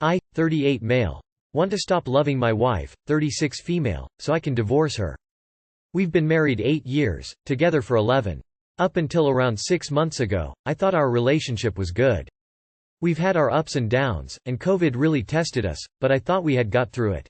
I, 38 male. Want to stop loving my wife, 36 female, so I can divorce her. We've been married 8 years, together for 11. Up until around 6 months ago, I thought our relationship was good. We've had our ups and downs, and COVID really tested us, but I thought we had got through it.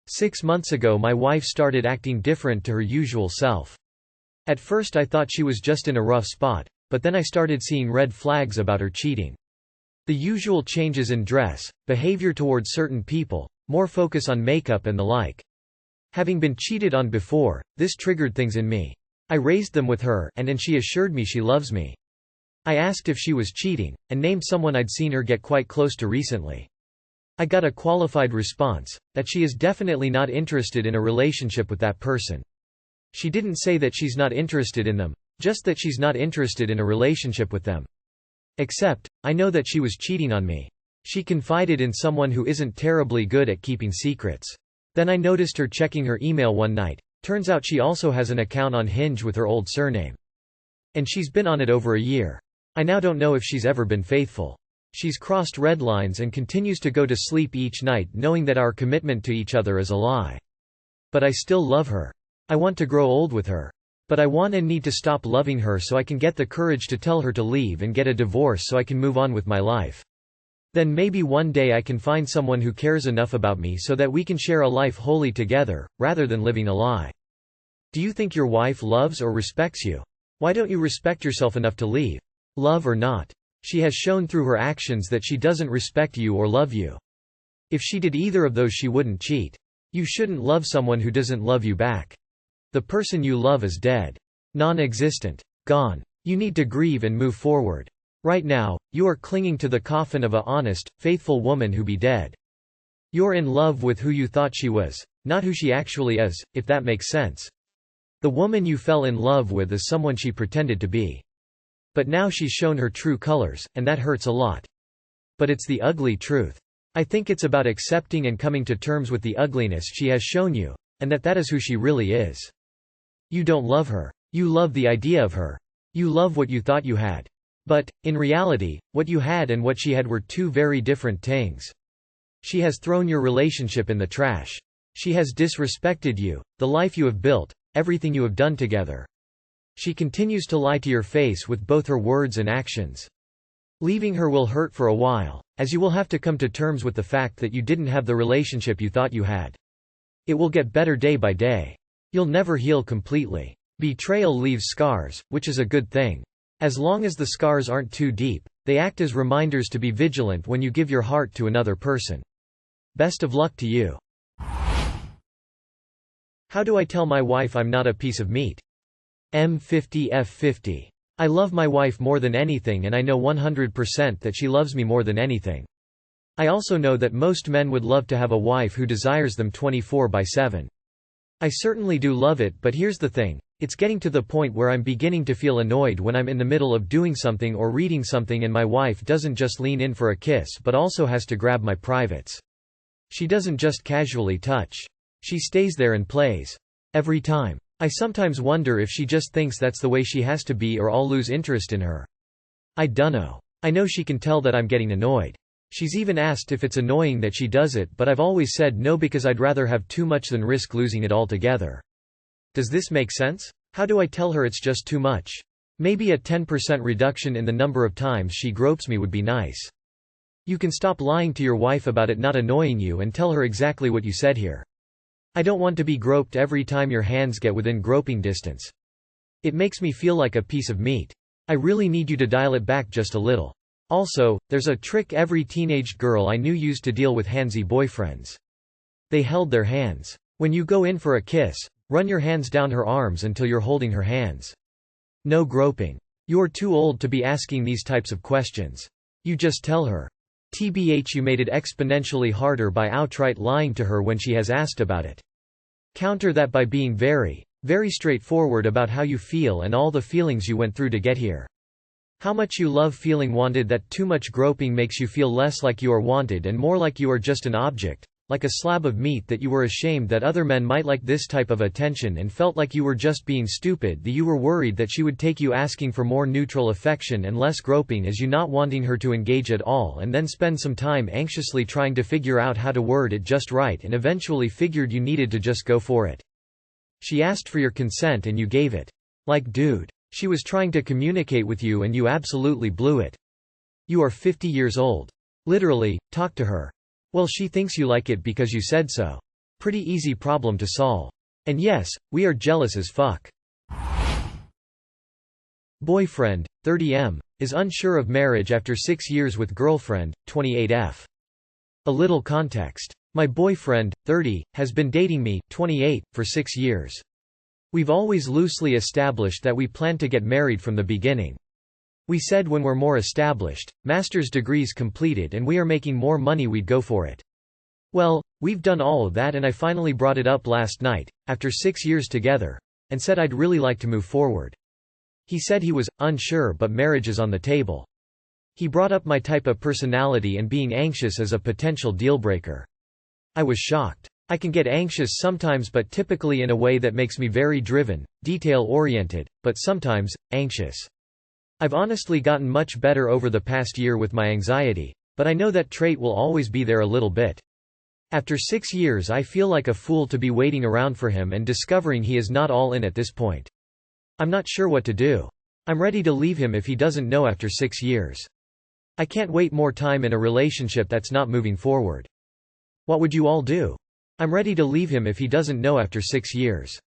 6 months ago my wife started acting different to her usual self. At first I thought she was just in a rough spot, but then I started seeing red flags about her cheating. The usual changes in dress, behavior towards certain people, more focus on makeup and the like. Having been cheated on before, this triggered things in me. I raised them with her, and she assured me she loves me. I asked if she was cheating, and named someone I'd seen her get quite close to recently. I got a qualified response, that she is definitely not interested in a relationship with that person. She didn't say that she's not interested in them, just that she's not interested in a relationship with them. Except, I know that she was cheating on me. She confided in someone who isn't terribly good at keeping secrets. Then I noticed her checking her email one night. Turns out she also has an account on Hinge with her old surname. And she's been on it over a year. I now don't know if she's ever been faithful. She's crossed red lines and continues to go to sleep each night knowing that our commitment to each other is a lie. But I still love her. I want to grow old with her. But I want and need to stop loving her so I can get the courage to tell her to leave and get a divorce so I can move on with my life. Then maybe one day I can find someone who cares enough about me so that we can share a life wholly together, rather than living a lie. Do you think your wife loves or respects you? Why don't you respect yourself enough to leave? Love or not, she has shown through her actions that she doesn't respect you or love you. If she did either of those, she wouldn't cheat. You shouldn't love someone who doesn't love you back. The person you love is dead. Non-existent. Gone. You need to grieve and move forward. Right now, you are clinging to the coffin of a honest, faithful woman who be dead. You're in love with who you thought she was, not who she actually is, if that makes sense. The woman you fell in love with is someone she pretended to be. But now she's shown her true colors, and that hurts a lot. But it's the ugly truth. I think it's about accepting and coming to terms with the ugliness she has shown you, and that is who she really is. You don't love her. You love the idea of her. You love what you thought you had. But, in reality, what you had and what she had were two very different things. She has thrown your relationship in the trash. She has disrespected you, the life you have built, everything you have done together. She continues to lie to your face with both her words and actions. Leaving her will hurt for a while, as you will have to come to terms with the fact that you didn't have the relationship you thought you had. It will get better day by day. You'll never heal completely. Betrayal leaves scars, which is a good thing. As long as the scars aren't too deep, they act as reminders to be vigilant when you give your heart to another person. Best of luck to you. How do I tell my wife I'm not a piece of meat? M50F50. I love my wife more than anything, and I know 100% that she loves me more than anything. I also know that most men would love to have a wife who desires them 24/7. I certainly do love it, but here's the thing. It's getting to the point where I'm beginning to feel annoyed when I'm in the middle of doing something or reading something and my wife doesn't just lean in for a kiss but also has to grab my privates. She doesn't just casually touch. She stays there and plays. Every time. I sometimes wonder if she just thinks that's the way she has to be or I'll lose interest in her. I dunno. I know she can tell that I'm getting annoyed. She's even asked if it's annoying that she does it, but I've always said no because I'd rather have too much than risk losing it altogether. Does this make sense? How do I tell her it's just too much? Maybe a 10% reduction in the number of times she gropes me would be nice. You can stop lying to your wife about it not annoying you and tell her exactly what you said here. I don't want to be groped every time your hands get within groping distance. It makes me feel like a piece of meat. I really need you to dial it back just a little. Also, there's a trick every teenage girl I knew used to deal with handsy boyfriends. They held their hands. When you go in for a kiss, run your hands down her arms until you're holding her hands. No groping. You're too old to be asking these types of questions. You just tell her. TBH, you made it exponentially harder by outright lying to her when she has asked about it. Counter that by being very, very straightforward about how you feel and all the feelings you went through to get here. How much you love feeling wanted, that too much groping makes you feel less like you are wanted and more like you are just an object, like a slab of meat that you were ashamed that other men might like this type of attention and felt like you were just being stupid, that you were worried that she would take you asking for more neutral affection and less groping as you not wanting her to engage at all, and then spend some time anxiously trying to figure out how to word it just right and eventually figured you needed to just go for it. She asked for your consent and you gave it. Like dude. She was trying to communicate with you and you absolutely blew it. You are 50 years old. Literally, talk to her. Well, she thinks you like it because you said so. Pretty easy problem to solve. And yes, we are jealous as fuck. Boyfriend, 30M, is unsure of marriage after 6 years with girlfriend, 28F. A little context. My boyfriend, 30, has been dating me, 28, for 6 years. We've always loosely established that we plan to get married from the beginning. We said when we're more established, master's degrees completed and we are making more money we'd go for it. Well, we've done all of that and I finally brought it up last night, after 6 years together, and said I'd really like to move forward. He said he was unsure but marriage is on the table. He brought up my type of personality and being anxious as a potential deal-breaker. I was shocked. I can get anxious sometimes but typically in a way that makes me very driven, detail-oriented, but sometimes, anxious. I've honestly gotten much better over the past year with my anxiety, but I know that trait will always be there a little bit. After 6 years I feel like a fool to be waiting around for him and discovering he is not all in at this point. I'm not sure what to do. I'm ready to leave him if he doesn't know after 6 years. I can't wait more time in a relationship that's not moving forward. What would you all do? I'm ready to leave him if he doesn't know after 6 years.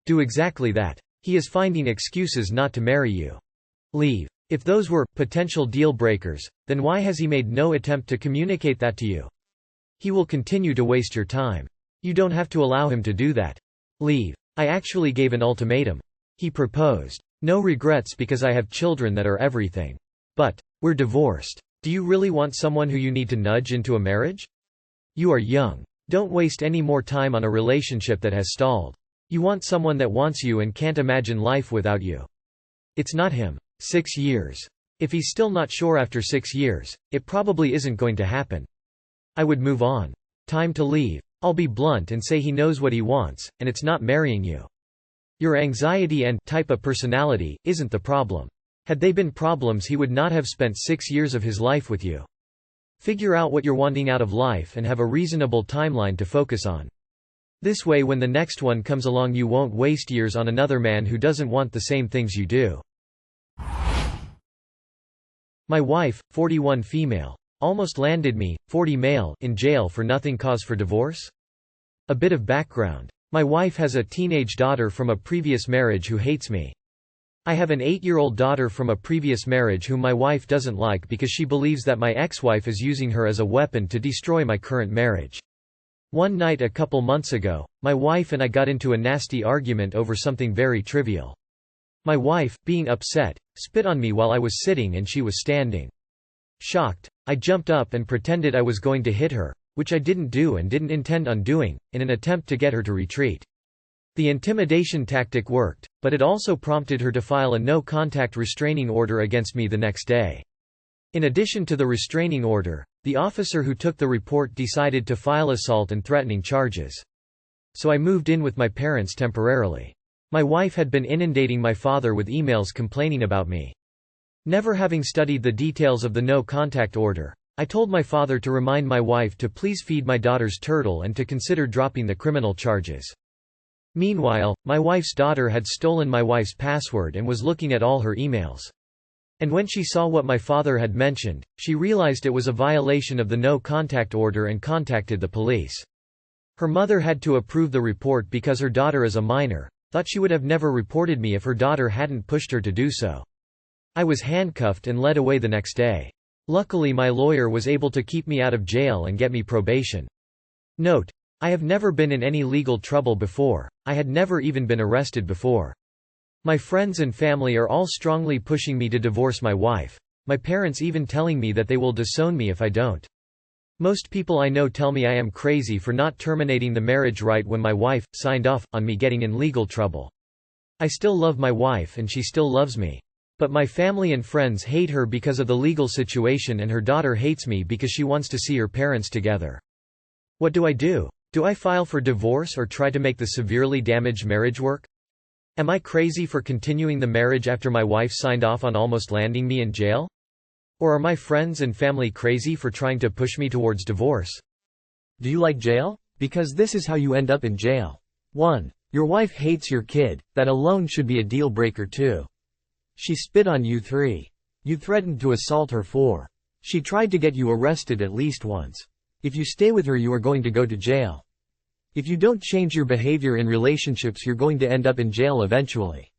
Do exactly that. He is finding excuses not to marry you. Leave. If those were potential deal breakers, then why has he made no attempt to communicate that to you? He will continue to waste your time. You don't have to allow him to do that. Leave. I actually gave an ultimatum. He proposed. No regrets because I have children that are everything. But we're divorced. Do you really want someone who you need to nudge into a marriage? You are young. Don't waste any more time on a relationship that has stalled. You want someone that wants you and can't imagine life without you. It's not him. 6 years. If he's still not sure after 6 years, it probably isn't going to happen. I would move on. Time to leave. I'll be blunt and say he knows what he wants, and it's not marrying you. Your anxiety and type of personality isn't the problem. Had they been problems he would not have spent 6 years of his life with you. Figure out what you're wanting out of life and have a reasonable timeline to focus on. This way when the next one comes along you won't waste years on another man who doesn't want the same things you do. My wife, 41 female. Almost landed me, 40 male, in jail for nothing cause for divorce? A bit of background. My wife has a teenage daughter from a previous marriage who hates me. I have an 8-year-old daughter from a previous marriage whom my wife doesn't like because she believes that my ex-wife is using her as a weapon to destroy my current marriage. One night a couple months ago, my wife and I got into a nasty argument over something very trivial. My wife, being upset, spit on me while I was sitting and she was standing. Shocked, I jumped up and pretended I was going to hit her, which I didn't do and didn't intend on doing, in an attempt to get her to retreat. The intimidation tactic worked, but it also prompted her to file a no-contact restraining order against me the next day. In addition to the restraining order, the officer who took the report decided to file assault and threatening charges. So I moved in with my parents temporarily. My wife had been inundating my father with emails complaining about me. Never having studied the details of the no-contact order, I told my father to remind my wife to please feed my daughter's turtle and to consider dropping the criminal charges. Meanwhile, my wife's daughter had stolen my wife's password and was looking at all her emails. And when she saw what my father had mentioned, she realized it was a violation of the no-contact order and contacted the police. Her mother had to approve the report because her daughter is a minor, thought she would have never reported me if her daughter hadn't pushed her to do so. I was handcuffed and led away the next day. Luckily my lawyer was able to keep me out of jail and get me probation. Note: I have never been in any legal trouble before, I had never even been arrested before. My friends and family are all strongly pushing me to divorce my wife, my parents even telling me that they will disown me if I don't. Most people I know tell me I am crazy for not terminating the marriage right when my wife signed off on me getting in legal trouble. I still love my wife and she still loves me. But my family and friends hate her because of the legal situation and her daughter hates me because she wants to see her parents together. What do I do? Do I file for divorce or try to make the severely damaged marriage work? Am I crazy for continuing the marriage after my wife signed off on almost landing me in jail? Or are my friends and family crazy for trying to push me towards divorce? Do you like jail? Because this is how you end up in jail. 1. Your wife hates your kid, that alone should be a deal breaker too. She spit on you. 3. You threatened to assault her. 4. She tried to get you arrested at least once. If you stay with her, you are going to go to jail. If you don't change your behavior in relationships, you're going to end up in jail eventually.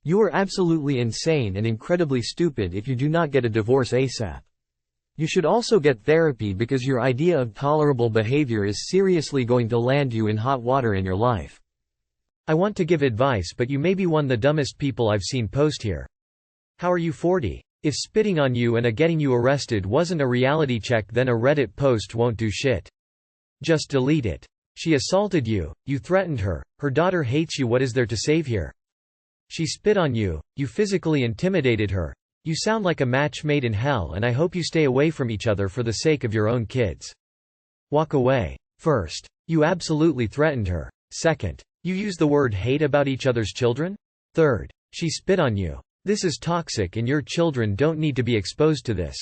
You are absolutely insane and incredibly stupid if you do not get a divorce ASAP. You should also get therapy because your idea of tolerable behavior is seriously going to land you in hot water in your life. I want to give advice, but you may be one of the dumbest people I've seen post here. How are you 40? If spitting on you and getting you arrested wasn't a reality check, then a Reddit post won't do shit. Just delete it. She assaulted you, you threatened her, her daughter hates you. What is there to save here? She spit on you, you physically intimidated her. You sound like a match made in hell, and I hope you stay away from each other for the sake of your own kids. Walk away. First, you absolutely threatened her. Second, you used the word hate about each other's children. Third, she spit on you. This is toxic and your children don't need to be exposed to this.